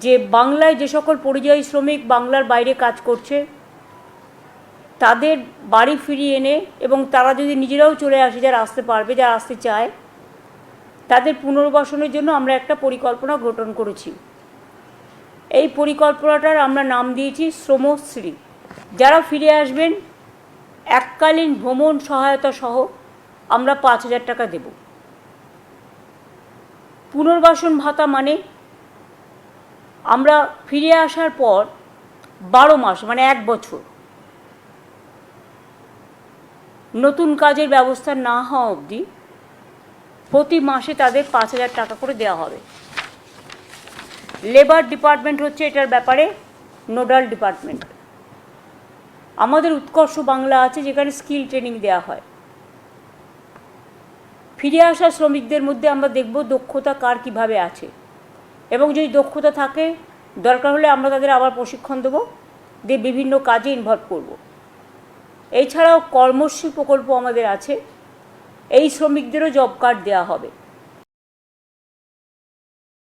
যে বাংলায় যে সকল পরিযায়ী শ্রমিক বাংলার বাইরে কাজ করছে তাদের বাড়ি ফিরিয়ে এনে এবং তারা যদি নিজেরাও চলে আসে, যারা আসতে পারবে, যারা আসতে চায়, তাদের পুনর্বাসনের জন্য আমরা একটা পরিকল্পনা গঠন করেছি। এই পরিকল্পনাটার আমরা নাম দিয়েছি শ্রমশ্রী। যারা ফিরে আসবেন এককালীন ভ্রমণ সহায়তা সহ আমরা 5,000 টাকা দেব। পুনর্বাসন ভাতা মানে আমরা ফিরে আসার পর 12 মাস মানে 1 বছর নতুন কাজের ব্যবস্থা না হওয়া অবধি প্রতি মাসে তাদের 5,000 টাকা করে দেওয়া হবে। লেবার ডিপার্টমেন্ট হচ্ছে এটার ব্যাপারে নোডাল ডিপার্টমেন্ট। আমাদের উৎকর্ষ বাংলা আছে যেখানে স্কিল ট্রেনিং দেওয়া হয়। ফিরে আসা শ্রমিকদের মধ্যে আমরা দেখব দক্ষতা কার কীভাবে আছে, এবং যদি দক্ষতা থাকে দরকার হলে আমরা তাদের আবার প্রশিক্ষণ দেবো, দিয়ে বিভিন্ন কাজে ইনভলভ করব। এছাড়াও কর্মশ্রী প্রকল্প আমাদের আছে, এই শ্রমিকদেরও জব কার্ড দেওয়া হবে।